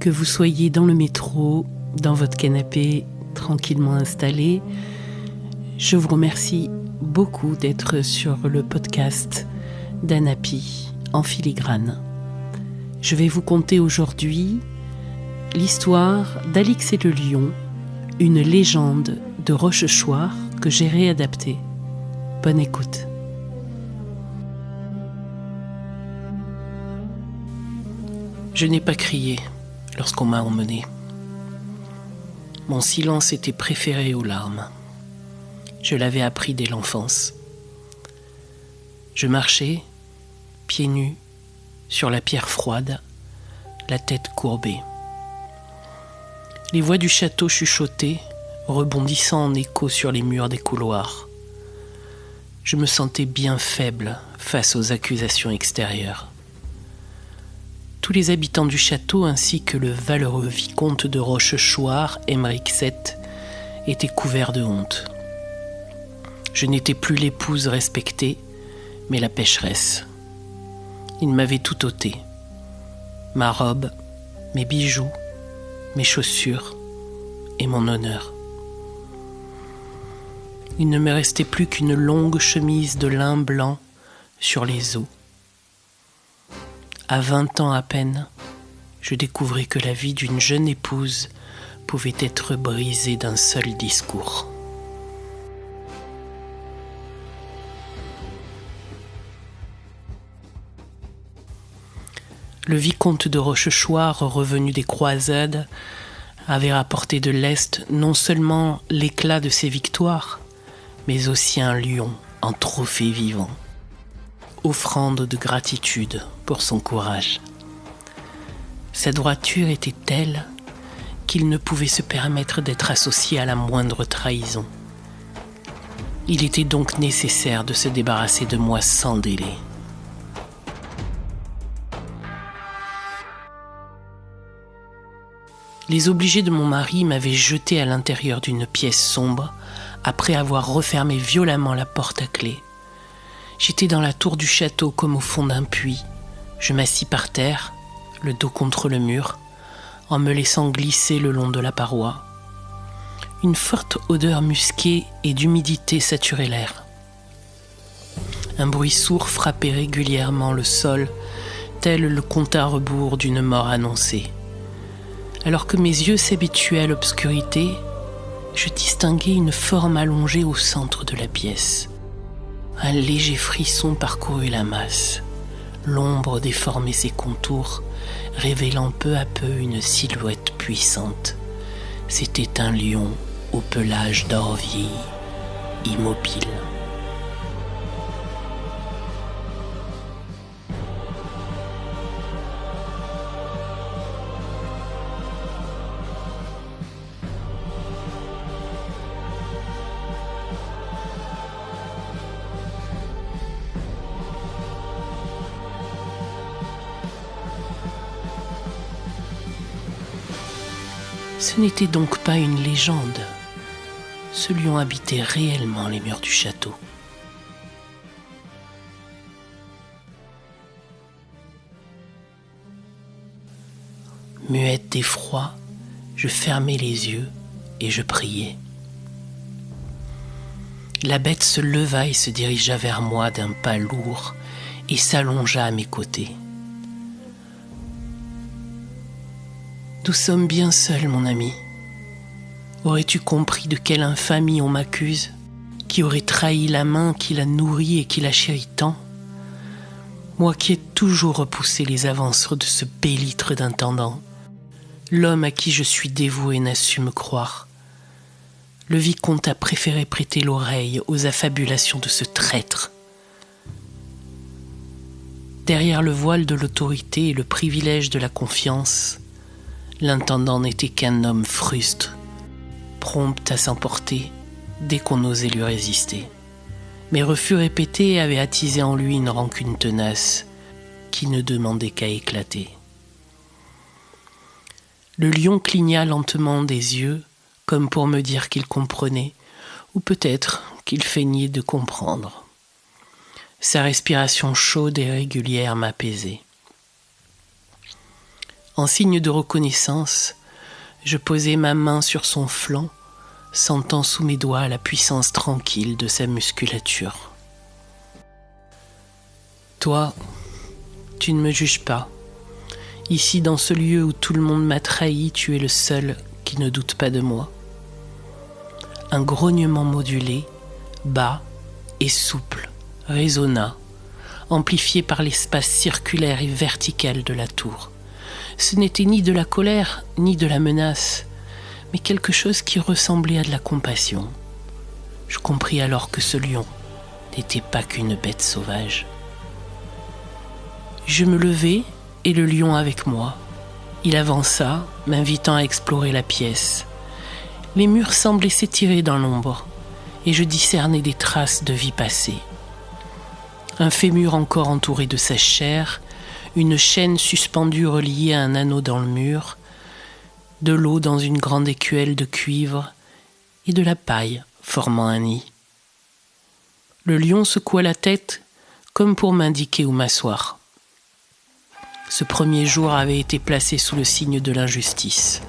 Que vous soyez dans le métro, dans votre canapé, tranquillement installé, je vous remercie beaucoup d'être sur le podcast d'Anapi en filigrane. Je vais vous conter aujourd'hui l'histoire d'Alix et le lion, une légende de Rochechouart que j'ai réadaptée. Bonne écoute. Je n'ai pas crié lorsqu'on m'a emmené. Mon silence était préféré aux larmes. Je l'avais appris dès l'enfance. Je marchais, pieds nus, sur la pierre froide, la tête courbée. Les voix du château chuchotaient, rebondissant en écho sur les murs des couloirs. Je me sentais bien faible face aux accusations extérieures. Tous les habitants du château ainsi que le valeureux vicomte de Rochechouart, Aymeric VII, étaient couverts de honte. Je n'étais plus l'épouse respectée, mais la pécheresse. Ils m'avaient tout ôté. Ma robe, mes bijoux, mes chaussures et mon honneur. Il ne me restait plus qu'une longue chemise de lin blanc sur les os. À 20 ans à peine, je découvris que la vie d'une jeune épouse pouvait être brisée d'un seul discours. Le vicomte de Rochechouart, revenu des croisades, avait rapporté de l'Est non seulement l'éclat de ses victoires, mais aussi un lion en trophée vivant. Offrande de gratitude pour son courage. Sa droiture était telle qu'il ne pouvait se permettre d'être associé à la moindre trahison. Il était donc nécessaire de se débarrasser de moi sans délai. Les obligés de mon mari m'avaient jeté à l'intérieur d'une pièce sombre après avoir refermé violemment la porte à clé. J'étais dans la tour du château comme au fond d'un puits. Je m'assis par terre, le dos contre le mur, en me laissant glisser le long de la paroi. Une forte odeur musquée et d'humidité saturait l'air. Un bruit sourd frappait régulièrement le sol, tel le compte à rebours d'une mort annoncée. Alors que mes yeux s'habituaient à l'obscurité, je distinguai une forme allongée au centre de la pièce. Un léger frisson parcourut la masse. L'ombre déformait ses contours, révélant peu à peu une silhouette puissante. C'était un lion au pelage d'or vieilli, immobile. Ce n'était donc pas une légende. Ce lion habitait réellement les murs du château. Muette d'effroi, je fermai les yeux et je priai. La bête se leva et se dirigea vers moi d'un pas lourd et s'allongea à mes côtés. Nous sommes bien seuls, mon ami. Aurais-tu compris de quelle infamie on m'accuse, qui aurait trahi la main qui la nourrit et qui la chérit tant? Moi qui ai toujours repoussé les avances de ce pélitre d'intendant, l'homme à qui je suis dévoué n'a su me croire. Le vicomte a préféré prêter l'oreille aux affabulations de ce traître. Derrière le voile de l'autorité et le privilège de la confiance, l'intendant n'était qu'un homme fruste, prompt à s'emporter dès qu'on osait lui résister. Mes refus répétés avaient attisé en lui une rancune tenace qui ne demandait qu'à éclater. Le lion cligna lentement des yeux, comme pour me dire qu'il comprenait, ou peut-être qu'il feignait de comprendre. Sa respiration chaude et régulière m'apaisait. En signe de reconnaissance, je posai ma main sur son flanc, sentant sous mes doigts la puissance tranquille de sa musculature. Toi, tu ne me juges pas. Ici, dans ce lieu où tout le monde m'a trahi, tu es le seul qui ne doute pas de moi. Un grognement modulé, bas et souple, résonna, amplifié par l'espace circulaire et vertical de la tour. Ce n'était ni de la colère, ni de la menace, mais quelque chose qui ressemblait à de la compassion. Je compris alors que ce lion n'était pas qu'une bête sauvage. Je me levai et le lion avec moi. Il avança, m'invitant à explorer la pièce. Les murs semblaient s'étirer dans l'ombre, et je discernais des traces de vie passée. Un fémur encore entouré de sa chair, une chaîne suspendue reliée à un anneau dans le mur, de l'eau dans une grande écuelle de cuivre et de la paille formant un nid. Le lion secoua la tête comme pour m'indiquer où m'asseoir. Ce premier jour avait été placé sous le signe de l'injustice.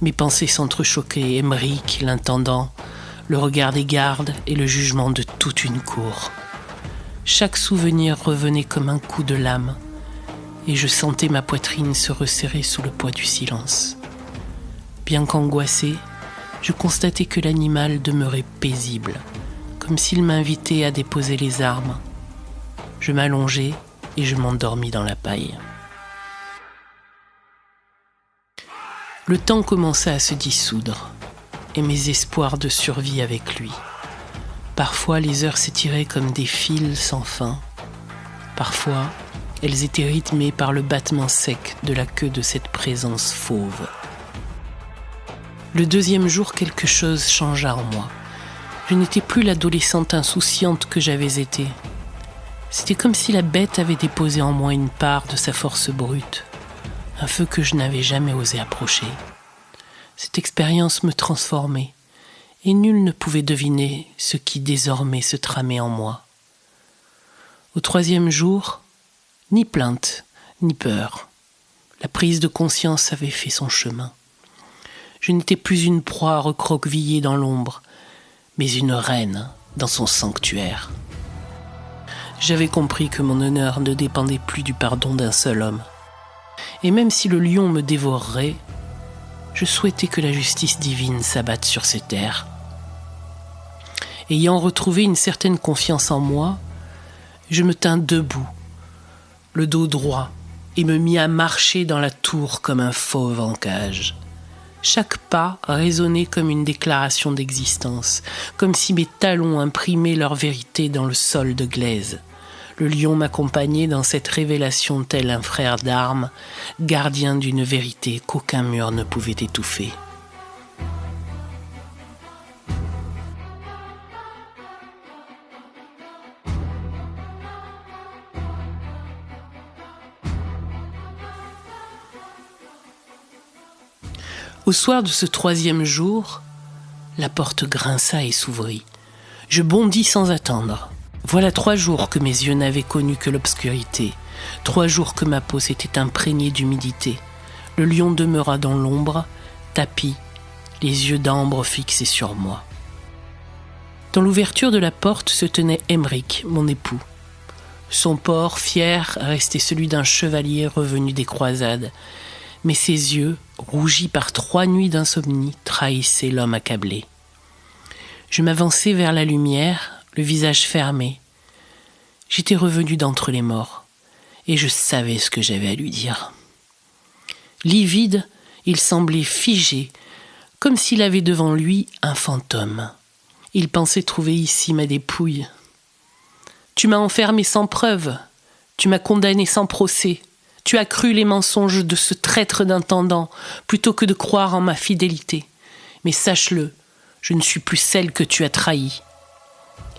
Mes pensées s'entrechoquaient, Aymeric, l'intendant, le regard des gardes et le jugement de toute une cour. Chaque souvenir revenait comme un coup de lame, et je sentais ma poitrine se resserrer sous le poids du silence. Bien qu'angoissé, je constatais que l'animal demeurait paisible, comme s'il m'invitait à déposer les armes. Je m'allongeai et je m'endormis dans la paille. Le temps commença à se dissoudre, et mes espoirs de survie avec lui. Parfois, les heures s'étiraient comme des fils sans fin. Parfois, elles étaient rythmées par le battement sec de la queue de cette présence fauve. Le deuxième jour, quelque chose changea en moi. Je n'étais plus l'adolescente insouciante que j'avais été. C'était comme si la bête avait déposé en moi une part de sa force brute, un feu que je n'avais jamais osé approcher. Cette expérience me transformait, et nul ne pouvait deviner ce qui désormais se tramait en moi. Au troisième jour, ni plainte, ni peur. La prise de conscience avait fait son chemin. Je n'étais plus une proie recroquevillée dans l'ombre, mais une reine dans son sanctuaire. J'avais compris que mon honneur ne dépendait plus du pardon d'un seul homme. Et même si le lion me dévorerait, je souhaitais que la justice divine s'abatte sur ces terres. Ayant retrouvé une certaine confiance en moi, je me tins debout, le dos droit, et me mis à marcher dans la tour comme un fauve en cage. Chaque pas résonnait comme une déclaration d'existence, comme si mes talons imprimaient leur vérité dans le sol de glaise. Le lion m'accompagnait dans cette révélation tel un frère d'armes, gardien d'une vérité qu'aucun mur ne pouvait étouffer. Au soir de ce troisième jour, la porte grinça et s'ouvrit. Je bondis sans attendre. Voilà 3 jours que mes yeux n'avaient connu que l'obscurité. 3 jours que ma peau s'était imprégnée d'humidité. Le lion demeura dans l'ombre, tapi, les yeux d'ambre fixés sur moi. Dans l'ouverture de la porte se tenait Aymeric, mon époux. Son port, fier, restait celui d'un chevalier revenu des croisades. Mais ses yeux, rougis par 3 nuits d'insomnie, trahissaient l'homme accablé. Je m'avançai vers la lumière, le visage fermé. J'étais revenu d'entre les morts, et je savais ce que j'avais à lui dire. Livide, il semblait figé, comme s'il avait devant lui un fantôme. Il pensait trouver ici ma dépouille. « Tu m'as enfermé sans preuve, tu m'as condamné sans procès. Tu as cru les mensonges de ce traître d'intendant plutôt que de croire en ma fidélité. Mais sache-le, je ne suis plus celle que tu as trahie. »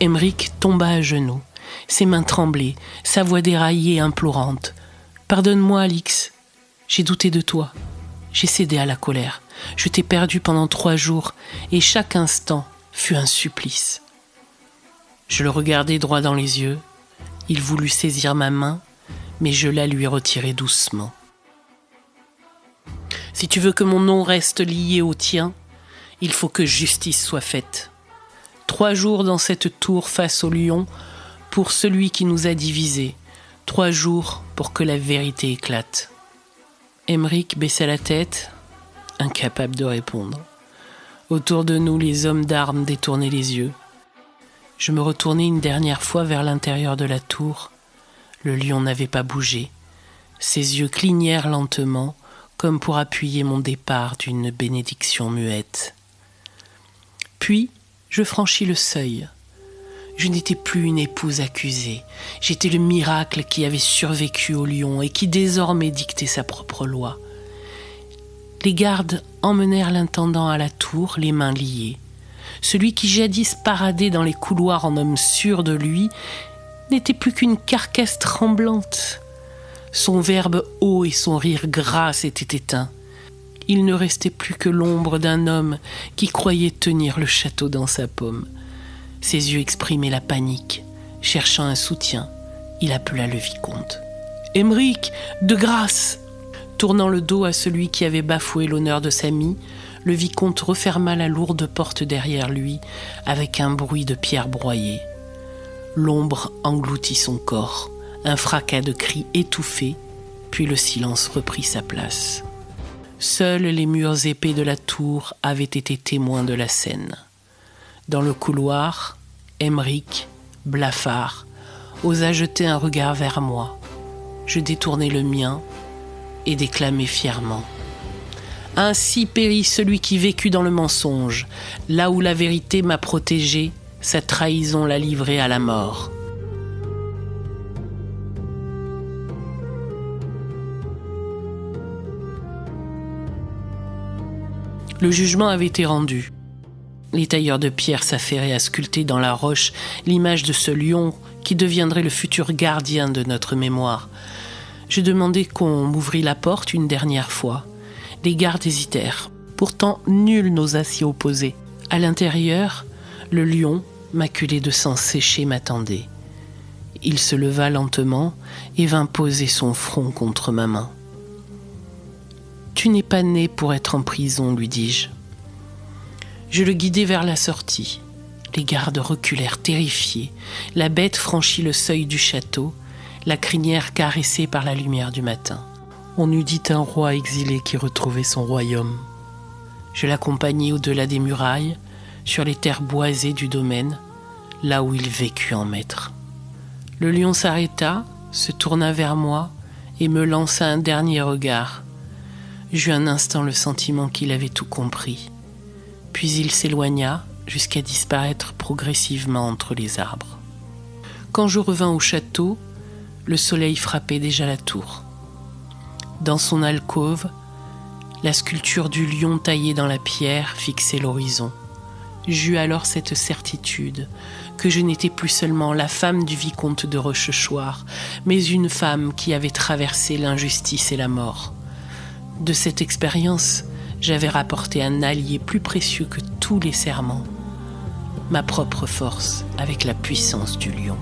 Aymeric tomba à genoux, ses mains tremblaient, sa voix déraillée et implorante. « Pardonne-moi, Alix, j'ai douté de toi, j'ai cédé à la colère. Je t'ai perdu pendant 3 jours et chaque instant fut un supplice. » Je le regardai droit dans les yeux, il voulut saisir ma main, mais je la lui retirai doucement. Si tu veux que mon nom reste lié au tien, il faut que justice soit faite. 3 jours dans cette tour face au lion pour celui qui nous a divisés. 3 jours pour que la vérité éclate. Aymeric baissa la tête, incapable de répondre. Autour de nous, les hommes d'armes détournaient les yeux. Je me retournai une dernière fois vers l'intérieur de la tour. Le lion n'avait pas bougé. Ses yeux clignèrent lentement, comme pour appuyer mon départ d'une bénédiction muette. Puis, je franchis le seuil. Je n'étais plus une épouse accusée. J'étais le miracle qui avait survécu au lion et qui désormais dictait sa propre loi. Les gardes emmenèrent l'intendant à la tour, les mains liées. Celui qui jadis paradait dans les couloirs en homme sûr de lui n'était plus qu'une carcasse tremblante. Son verbe haut et son rire gras s'étaient éteints. Il ne restait plus que l'ombre d'un homme qui croyait tenir le château dans sa paume. Ses yeux exprimaient la panique. Cherchant un soutien, il appela le vicomte. « Aymeric, de grâce !» Tournant le dos à celui qui avait bafoué l'honneur de sa mie, le vicomte referma la lourde porte derrière lui avec un bruit de pierres broyées. L'ombre engloutit son corps. Un fracas de cris étouffés, puis le silence reprit sa place. Seuls les murs épais de la tour avaient été témoins de la scène. Dans le couloir, Aymeric, blafard, osa jeter un regard vers moi. Je détournai le mien et déclamai fièrement. Ainsi périt celui qui vécut dans le mensonge. Là où la vérité m'a protégé, sa trahison l'a livré à la mort. Le jugement avait été rendu. Les tailleurs de pierre s'affairaient à sculpter dans la roche l'image de ce lion qui deviendrait le futur gardien de notre mémoire. Je demandai qu'on m'ouvrît la porte une dernière fois. Les gardes hésitèrent. Pourtant, nul n'osa s'y opposer. À l'intérieur, le lion, maculé de sang séché, m'attendait. Il se leva lentement et vint poser son front contre ma main. « Tu n'es pas né pour être en prison, lui dis-je. » Je le guidai vers la sortie. Les gardes reculèrent terrifiés. La bête franchit le seuil du château, la crinière caressée par la lumière du matin. On eût dit un roi exilé qui retrouvait son royaume. Je l'accompagnai au-delà des murailles, sur les terres boisées du domaine, là où il vécut en maître. Le lion s'arrêta, se tourna vers moi et me lança un dernier regard. J'eus un instant le sentiment qu'il avait tout compris. Puis il s'éloigna jusqu'à disparaître progressivement entre les arbres. Quand je revins au château, le soleil frappait déjà la tour. Dans son alcôve, la sculpture du lion taillée dans la pierre fixait l'horizon. J'eus alors cette certitude que je n'étais plus seulement la femme du vicomte de Rochechouart, mais une femme qui avait traversé l'injustice et la mort. De cette expérience, j'avais rapporté un allié plus précieux que tous les serments, ma propre force avec la puissance du lion.